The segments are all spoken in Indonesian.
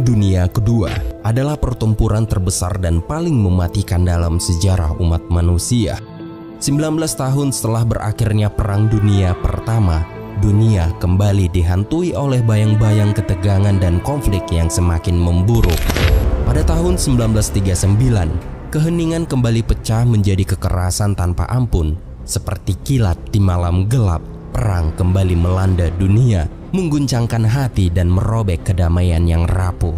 Dunia Kedua adalah pertempuran terbesar dan paling mematikan dalam sejarah umat manusia. 19 tahun setelah berakhirnya Perang Dunia Pertama, dunia kembali dihantui oleh bayang-bayang ketegangan dan konflik yang semakin memburuk. Pada tahun 1939, keheningan kembali pecah menjadi kekerasan tanpa ampun. Seperti kilat di malam gelap, perang kembali melanda dunia, mengguncangkan hati dan merobek kedamaian yang rapuh.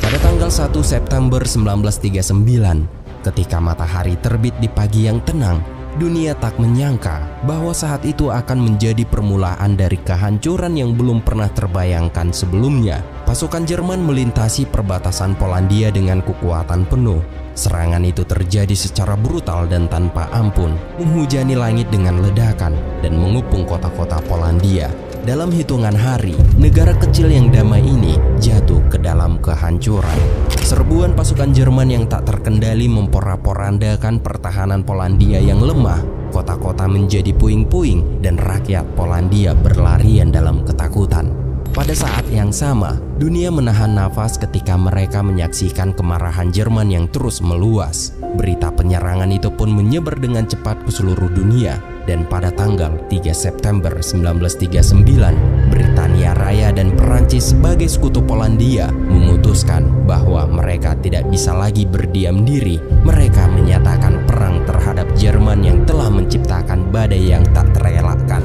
Pada tanggal 1 September 1939, ketika matahari terbit di pagi yang tenang, dunia tak menyangka bahwa saat itu akan menjadi permulaan dari kehancuran yang belum pernah terbayangkan sebelumnya. Pasukan Jerman melintasi perbatasan Polandia dengan kekuatan penuh. Serangan itu terjadi secara brutal dan tanpa ampun, menghujani langit dengan ledakan dan mengepung kota-kota Polandia. Dalam hitungan hari, negara kecil yang damai ini jatuh ke dalam kehancuran. Serbuan pasukan Jerman yang tak terkendali memporak-porandakan pertahanan Polandia yang lemah. Kota-kota menjadi puing-puing dan rakyat Polandia berlarian dalam ketakutan. Pada saat yang sama, dunia menahan nafas ketika mereka menyaksikan kemarahan Jerman yang terus meluas. Berita penyerangan itu pun menyebar dengan cepat ke seluruh dunia. Dan pada tanggal 3 September 1939, Britania Raya dan Perancis sebagai sekutu Polandia memutuskan bahwa mereka tidak bisa lagi berdiam diri. Mereka menyatakan perang terhadap Jerman yang telah menciptakan badai yang tak terelakkan.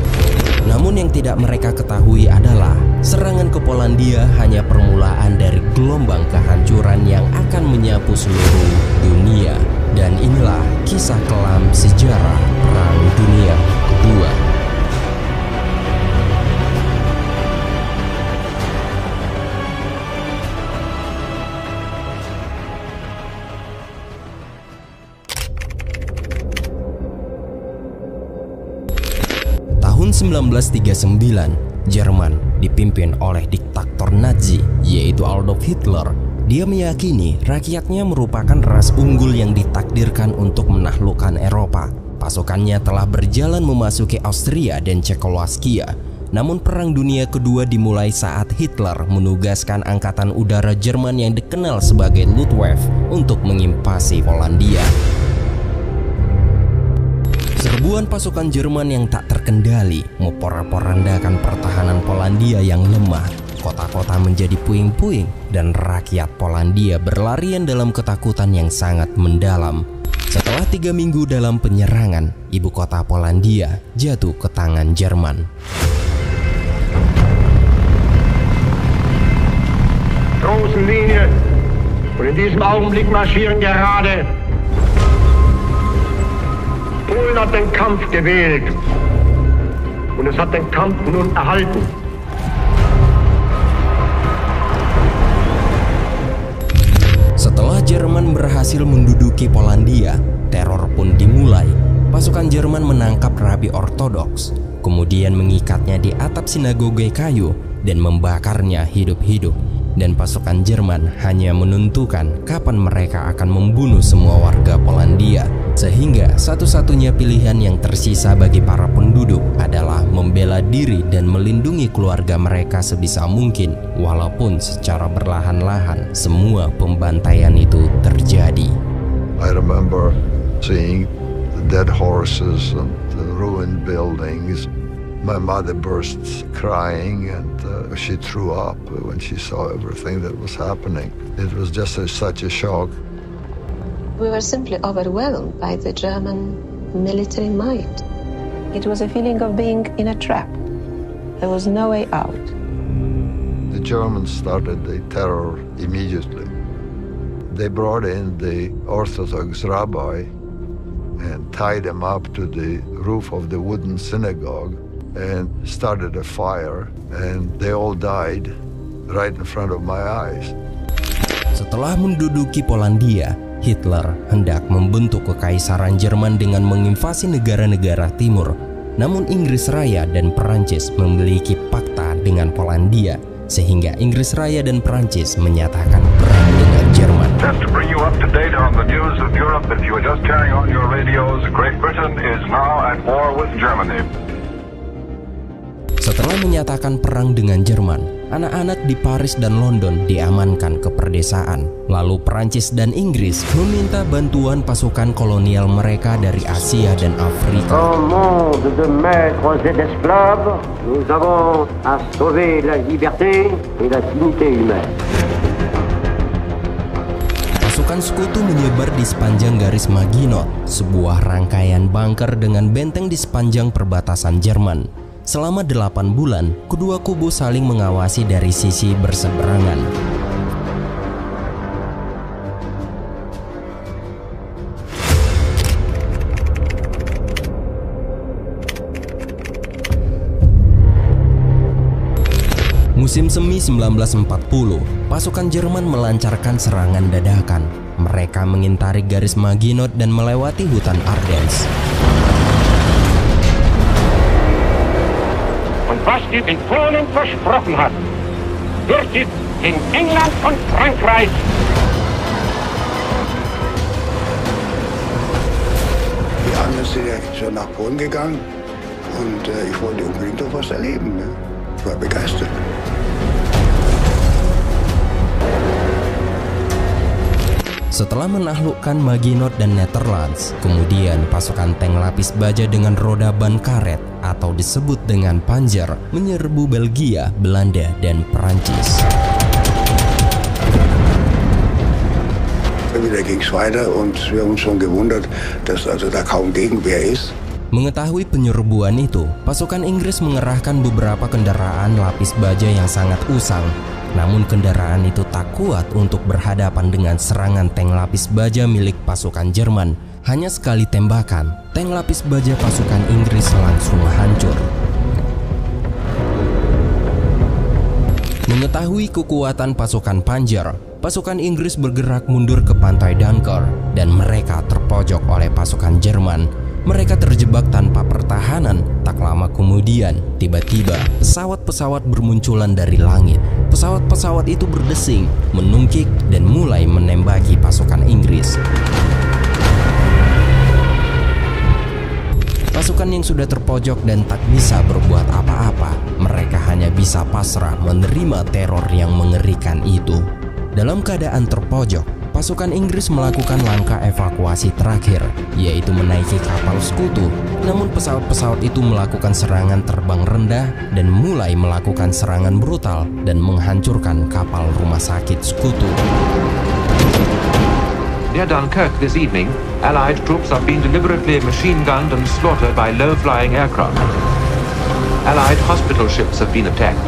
Namun yang tidak mereka ketahui adalah serangan ke Polandia hanya permulaan dari gelombang kehancuran yang akan menyapu seluruh dunia. Dan inilah kisah kelam sejarah Perang Dunia Kedua. Tahun 1939, Jerman dipimpin oleh diktator Nazi yaitu Adolf Hitler. Dia meyakini rakyatnya merupakan ras unggul yang ditakdirkan untuk menaklukkan Eropa. Pasukannya telah berjalan memasuki Austria dan Cekoslowakia. Namun Perang Dunia Kedua dimulai saat Hitler menugaskan angkatan udara Jerman yang dikenal sebagai Luftwaffe untuk menginvasi Polandia. Serbuan pasukan Jerman yang tak terkendali memporak-porandakan pertahanan Polandia yang lemah. Kota-kota menjadi puing-puing dan rakyat Polandia berlarian dalam ketakutan yang sangat mendalam. Setelah 3 minggu dalam penyerangan, ibu kota Polandia jatuh ke tangan Jerman. Großen Linie und in diesem Augenblick marschieren gerade. Polen hat den Kampf gewählt und es hat den Kampf nun erhalten. Setelah Jerman berhasil menduduki Polandia, teror pun dimulai. Pasukan Jerman menangkap rabi ortodoks, kemudian mengikatnya di atap sinagoge kayu dan membakarnya hidup-hidup. Dan pasukan Jerman hanya menentukan kapan mereka akan membunuh semua warga Polandia. Sehingga satu-satunya pilihan yang tersisa bagi para penduduk adalah membela diri dan melindungi keluarga mereka sebisa mungkin. Walaupun secara perlahan-lahan semua pembantaian itu terjadi. I remember seeing the dead horses and the ruined buildings. My mother burst crying and she threw up when she saw everything that was happening. It was just such a shock. We were simply overwhelmed by the German military might. It was a feeling of being in a trap. There was no way out. The Germans started the terror immediately. They brought in the Orthodox rabbi and tied him up to the roof of the wooden synagogue and started a fire, and they all died right in front of my eyes. Setelah menduduki Polandia, Hitler hendak membentuk kekaisaran Jerman dengan menginvasi negara-negara timur. Namun Inggris Raya dan Perancis memiliki pakta dengan Polandia, sehingga Inggris Raya dan Perancis menyatakan perang dengan Jerman. Just to bring you up to date on the news of Europe, if you are just turning on your radios, Great Britain is now at war with Germany. Setelah menyatakan perang dengan Jerman, anak-anak di Paris dan London diamankan ke perdesaan. Lalu Perancis dan Inggris meminta bantuan pasukan kolonial mereka dari Asia dan Afrika. En monde de maîtres et d'esclaves, nous avons à sauver la liberté et la dignité humaine. Pasukan sekutu menyebar di sepanjang garis Maginot, sebuah rangkaian bunker dengan benteng di sepanjang perbatasan Jerman. Selama 8 bulan, kedua kubu saling mengawasi dari sisi berseberangan. Musim semi 1940, pasukan Jerman melancarkan serangan dadakan. Mereka mengintari garis Maginot dan melewati hutan Ardennes. Und was die in Polen versprochen hat, wird es in England und Frankreich. Die anderen sind ja schon nach Polen gegangen und ich wollte unbedingt doch was erleben. Ne? Ich war begeistert. Setelah menaklukkan Maginot dan Netherlands, kemudian pasukan tank lapis baja dengan roda ban karet atau disebut dengan Panzer menyerbu Belgia, Belanda, dan Perancis. Wieder ging es weiter und wir haben uns schon gewundert, dass also da kaum Gegenwehr ist. Mengetahui penyerbuan itu, pasukan Inggris mengerahkan beberapa kendaraan lapis baja yang sangat usang. Namun kendaraan itu tak kuat untuk berhadapan dengan serangan tank lapis baja milik pasukan Jerman. Hanya sekali tembakan, tank lapis baja pasukan Inggris langsung hancur. Mengetahui kekuatan pasukan Panzer, pasukan Inggris bergerak mundur ke pantai Dunkirk dan mereka terpojok oleh pasukan Jerman. Mereka terjebak tanpa pertahanan. Tak lama kemudian, tiba-tiba pesawat-pesawat bermunculan dari langit. Pesawat-pesawat itu berdesing, menungkik, dan mulai menembaki pasukan Inggris. Pasukan yang sudah terpojok dan tak bisa berbuat apa-apa, mereka hanya bisa pasrah menerima teror yang mengerikan itu. Dalam keadaan terpojok, pasukan Inggris melakukan langkah evakuasi terakhir, yaitu menaiki kapal sekutu. Namun pesawat-pesawat itu melakukan serangan terbang rendah dan mulai melakukan serangan brutal dan menghancurkan kapal rumah sakit sekutu. Near Dunkirk this evening, Allied troops have been deliberately machine-gunned and slaughtered by low-flying aircraft. Allied hospital ships have been attacked.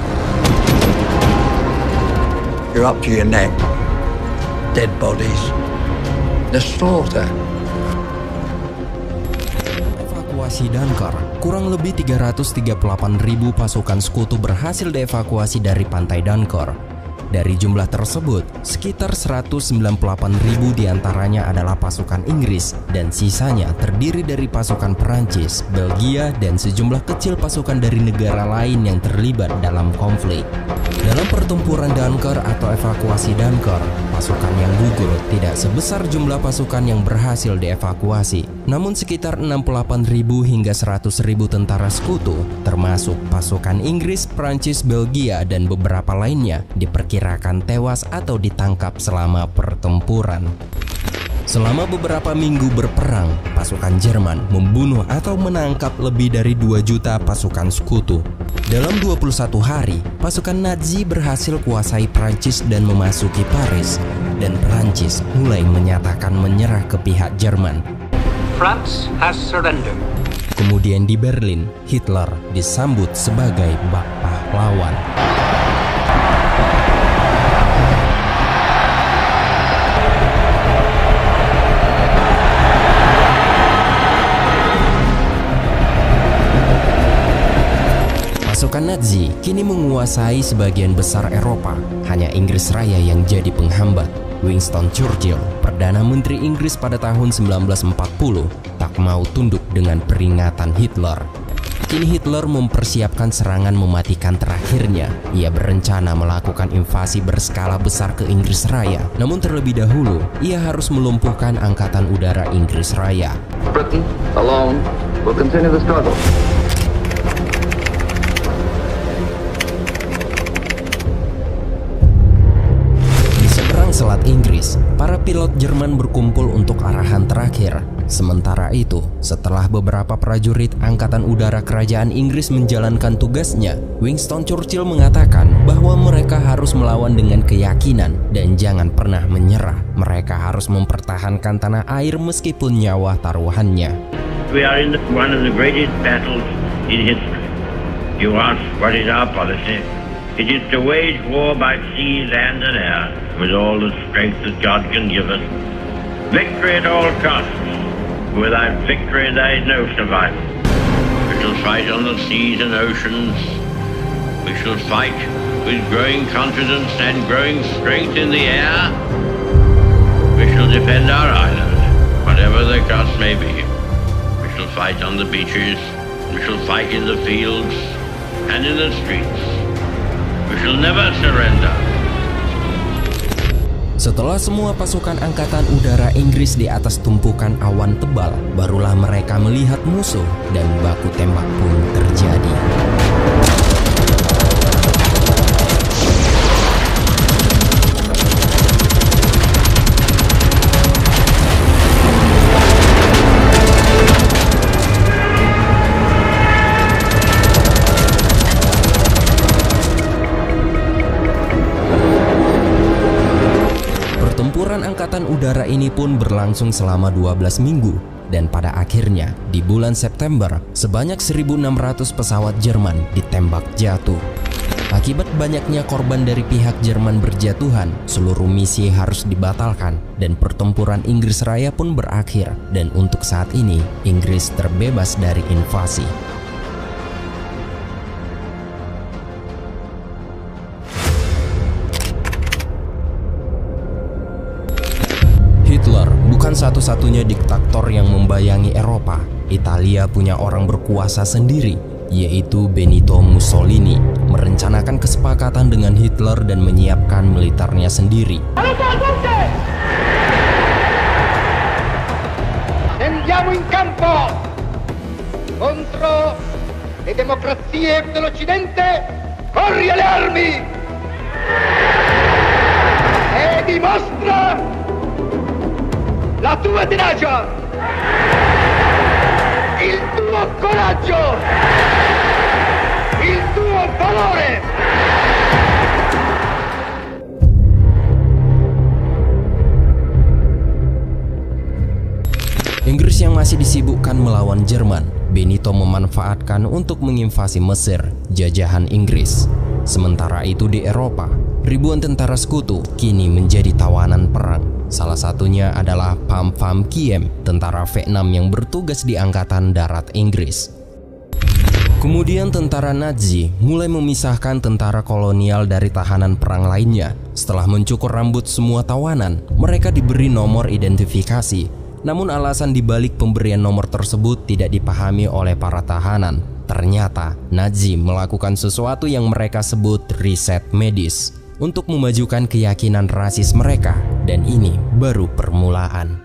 You're up to your neck. Dead bodies. The slaughter. Evakuasi Dunkirk, kurang lebih 338.000 pasukan sekutu berhasil dievakuasi dari pantai Dunkirk. Dari jumlah tersebut, sekitar 198.000 diantaranya adalah pasukan Inggris dan sisanya terdiri dari pasukan Perancis, Belgia, dan sejumlah kecil pasukan dari negara lain yang terlibat dalam konflik. Dalam pertempuran Dunkirk atau evakuasi Dunkirk, pasukan yang gugur tidak sebesar jumlah pasukan yang berhasil dievakuasi. Namun sekitar 68.000 hingga 100.000 tentara sekutu, termasuk pasukan Inggris, Perancis, Belgia, dan beberapa lainnya, diperkirakan tewas atau ditangkap selama pertempuran. Selama beberapa minggu berperang, pasukan Jerman membunuh atau menangkap lebih dari 2 juta pasukan sekutu. Dalam 21 hari, pasukan Nazi berhasil kuasai Prancis dan memasuki Paris, dan Prancis mulai menyatakan menyerah ke pihak Jerman. France has surrendered. Kemudian di Berlin, Hitler disambut sebagai bak pahlawan. Pasukan Nazi kini menguasai sebagian besar Eropa. Hanya Inggris Raya yang jadi penghambat. Winston Churchill, Perdana Menteri Inggris pada tahun 1940, tak mau tunduk dengan peringatan Hitler. Kini Hitler mempersiapkan serangan mematikan terakhirnya. Ia berencana melakukan invasi berskala besar ke Inggris Raya. Namun terlebih dahulu, ia harus melumpuhkan Angkatan Udara Inggris Raya. Britain, alone, will continue the struggle. Selat Inggris, para pilot Jerman berkumpul untuk arahan terakhir. Sementara itu, setelah beberapa prajurit Angkatan Udara Kerajaan Inggris menjalankan tugasnya, Winston Churchill mengatakan bahwa mereka harus melawan dengan keyakinan dan jangan pernah menyerah. Mereka harus mempertahankan tanah air meskipun nyawa taruhannya. We are in one of the greatest battles in history. You ask what is our policy? It is to wage war by sea, land and air with all the strength that God can give us. Victory at all costs. Without victory there is no survival. We shall fight on the seas and oceans. We shall fight with growing confidence and growing strength in the air. We shall defend our island, whatever the cost may be. We shall fight on the beaches. We shall fight in the fields and in the streets. We shall never surrender. Setelah semua pasukan Angkatan Udara Inggris di atas tumpukan awan tebal, barulah mereka melihat musuh dan baku tembak pun terjadi. Pertempuran Angkatan Udara ini pun berlangsung selama 12 minggu dan pada akhirnya di bulan September sebanyak 1.600 pesawat Jerman ditembak jatuh. Akibat banyaknya korban dari pihak Jerman berjatuhan, seluruh misi harus dibatalkan dan pertempuran Inggris Raya pun berakhir dan untuk saat ini Inggris terbebas dari invasi. Hitler bukan satu-satunya diktator yang membayangi Eropa. Italia punya orang berkuasa sendiri, yaitu Benito Mussolini, merencanakan kesepakatan dengan Hitler dan menyiapkan militernya sendiri. Andiamo in campo contro le democrazie dell'Occidente. Corri alle armi e dimostra la tua tenacia, il tuo coraggio, il tuo valore. Inggris yang masih disibukkan melawan Jerman, Benito memanfaatkan untuk menginvasi Mesir, jajahan Inggris. Sementara itu di Eropa, ribuan tentara sekutu kini menjadi tawanan perang. Salah satunya adalah Pham Pham Kiem, tentara Vietnam yang bertugas di Angkatan Darat Inggris. Kemudian tentara Nazi mulai memisahkan tentara kolonial dari tahanan perang lainnya. Setelah mencukur rambut semua tawanan, mereka diberi nomor identifikasi. Namun alasan dibalik pemberian nomor tersebut tidak dipahami oleh para tahanan. Ternyata Nazi melakukan sesuatu yang mereka sebut riset medis untuk memajukan keyakinan rasis mereka, dan ini baru permulaan.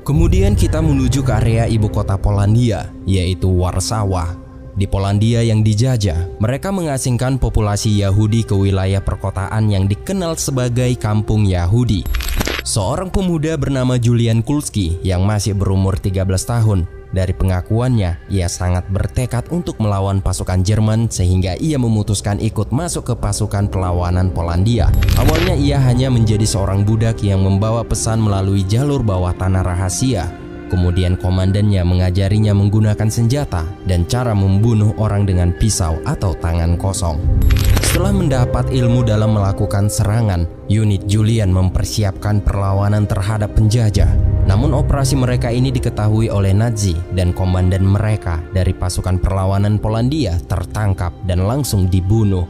Kemudian kita menuju ke area ibu kota Polandia, yaitu Warsawa. Di Polandia yang dijajah, mereka mengasingkan populasi Yahudi ke wilayah perkotaan yang dikenal sebagai Kampung Yahudi. Seorang pemuda bernama Julian Kulski yang masih berumur 13 tahun. Dari pengakuannya, ia sangat bertekad untuk melawan pasukan Jerman sehingga ia memutuskan ikut masuk ke pasukan perlawanan Polandia. Awalnya ia hanya menjadi seorang budak yang membawa pesan melalui jalur bawah tanah rahasia. Kemudian komandannya mengajarinya menggunakan senjata dan cara membunuh orang dengan pisau atau tangan kosong. Setelah mendapat ilmu dalam melakukan serangan, unit Julian mempersiapkan perlawanan terhadap penjajah. Namun operasi mereka ini diketahui oleh Nazi dan komandan mereka dari pasukan perlawanan Polandia tertangkap dan langsung dibunuh.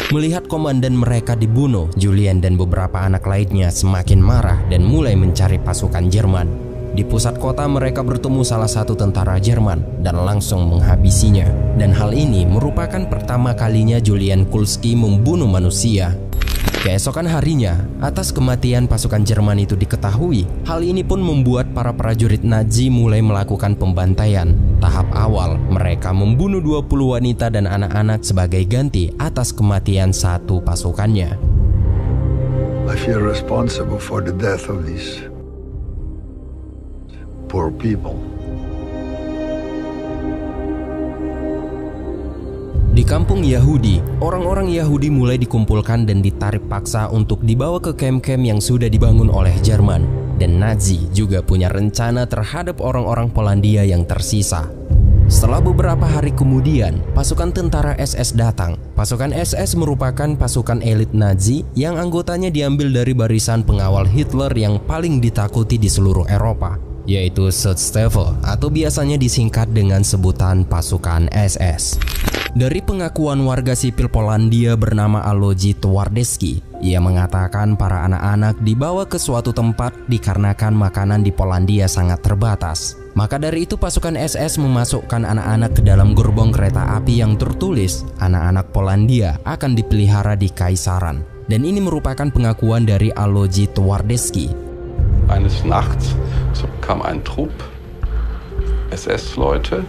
Melihat komandan mereka dibunuh, Julian dan beberapa anak lainnya semakin marah dan mulai mencari pasukan Jerman. Di pusat kota mereka bertemu salah satu tentara Jerman dan langsung menghabisinya. Dan hal ini merupakan pertama kalinya Julian Kulski membunuh manusia. Keesokan harinya, atas kematian pasukan Jerman itu diketahui. Hal ini pun membuat para prajurit Nazi mulai melakukan pembantaian. Tahap awal, mereka membunuh 20 wanita dan anak-anak sebagai ganti atas kematian satu pasukannya. I feel responsible for the death of these poor people. Di kampung Yahudi, orang-orang Yahudi mulai dikumpulkan dan ditarik paksa untuk dibawa ke kamp-kamp yang sudah dibangun oleh Jerman. Dan Nazi juga punya rencana terhadap orang-orang Polandia yang tersisa. Setelah beberapa hari kemudian, pasukan tentara SS datang. Pasukan SS merupakan pasukan elit Nazi yang anggotanya diambil dari barisan pengawal Hitler yang paling ditakuti di seluruh Eropa, yaitu Schutzstaffel atau biasanya disingkat dengan sebutan pasukan SS. Dari pengakuan warga sipil Polandia bernama Aloji Twardowski, ia mengatakan para anak-anak dibawa ke suatu tempat dikarenakan makanan di Polandia sangat terbatas. Maka dari itu pasukan SS memasukkan anak-anak ke dalam gerbong kereta api yang tertulis anak-anak Polandia akan dipelihara di Kaisaran. Dan ini merupakan pengakuan dari Aloji Twardowski. Eines Nachts kam ein Trupp SS-Leute.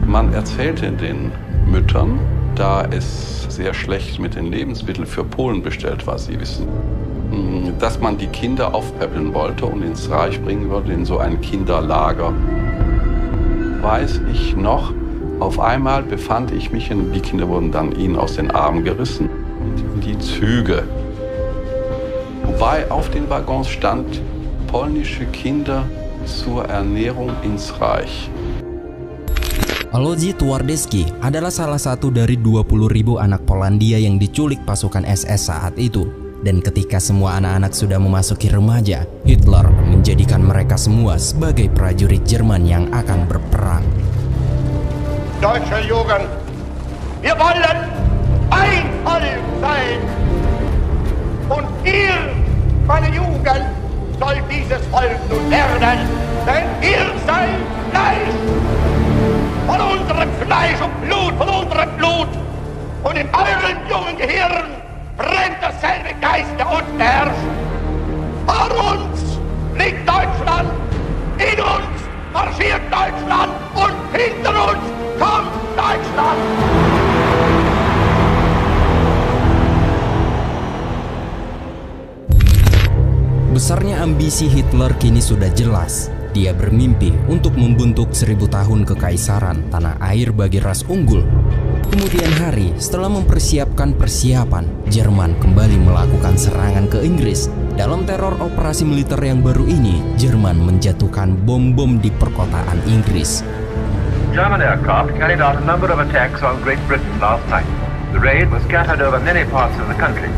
Man erzählte den Müttern, da es sehr schlecht mit den Lebensmitteln für Polen bestellt war, Sie wissen, dass man die Kinder aufpäppeln wollte und ins Reich bringen würde, in so ein Kinderlager. Weiß ich noch, auf einmal befand ich mich, und die Kinder wurden dann ihnen aus den Armen gerissen, in die Züge. Wobei auf den Waggons stand, polnische Kinder zur Ernährung ins Reich. Aloji Twardowski adalah salah satu dari 20.000 anak Polandia yang diculik pasukan SS saat itu. Dan ketika semua anak-anak sudah memasuki remaja, Hitler menjadikan mereka semua sebagai prajurit Jerman yang akan berperang. Deutsche Jugend, wir wollen ein Volk sein. Und ihr, meine Jugend, soll dieses Volk nun werden. Denn ihr seid Fleisch. Von unserem Fleisch und Blut, von unserem Blut. Und in euren jungen Gehirn brennt dasselbe Geist, der unten herrscht. Vor uns liegt Deutschland, in uns marschiert Deutschland und hinter uns kommt Deutschland. Besarnya ambisi Hitler kini sudah jelas. Dia bermimpi untuk membentuk 1000 tahun kekaisaran tanah air bagi ras unggul. Kemudian hari setelah mempersiapkan persiapan, Jerman kembali melakukan serangan ke Inggris. Dalam teror operasi militer yang baru ini, Jerman menjatuhkan bom-bom di perkotaan Inggris. German aircraft carried out a number of attacks on Great Britain last night. The raid was scattered over many parts of the country.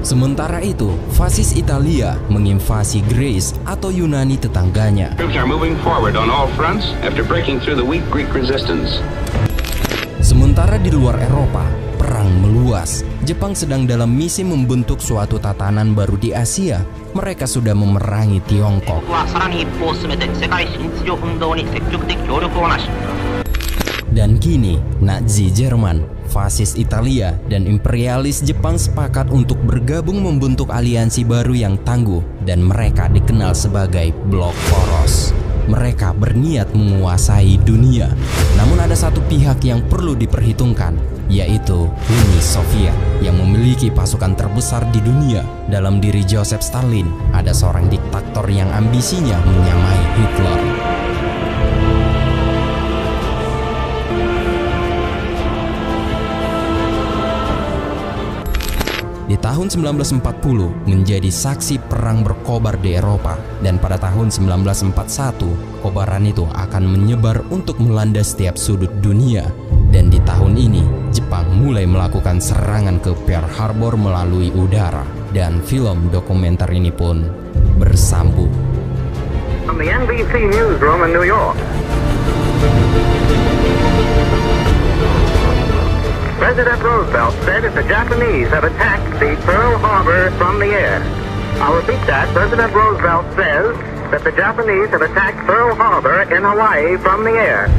Sementara itu, fasis Italia menginvasi Greece atau Yunani tetangganya. Troops are moving forward on all fronts after breaking through the weak Greek resistance. Sementara di luar Eropa, perang meluas. Jepang sedang dalam misi membentuk suatu tatanan baru di Asia. Mereka sudah memerangi Tiongkok. Dan kini, Nazi Jerman, fasis Italia, dan imperialis Jepang sepakat untuk bergabung membentuk aliansi baru yang tangguh, dan mereka dikenal sebagai Blok Poros. Mereka berniat menguasai dunia. Namun ada satu pihak yang perlu diperhitungkan, yaitu Uni Soviet yang memiliki pasukan terbesar di dunia. Dalam diri Joseph Stalin, ada seorang diktator yang ambisinya menyamai Hitler. Di tahun 1940 menjadi saksi perang berkobar di Eropa, dan pada tahun 1941 kobaran itu akan menyebar untuk melanda setiap sudut dunia. Dan di tahun ini Jepang mulai melakukan serangan ke Pearl Harbor melalui udara, dan film dokumenter ini pun bersambung. From the NBC newsroom in New York. President Roosevelt said that the Japanese have attacked the Pearl Harbor from the air. I'll repeat that. President Roosevelt says that the Japanese have attacked Pearl Harbor in Hawaii from the air.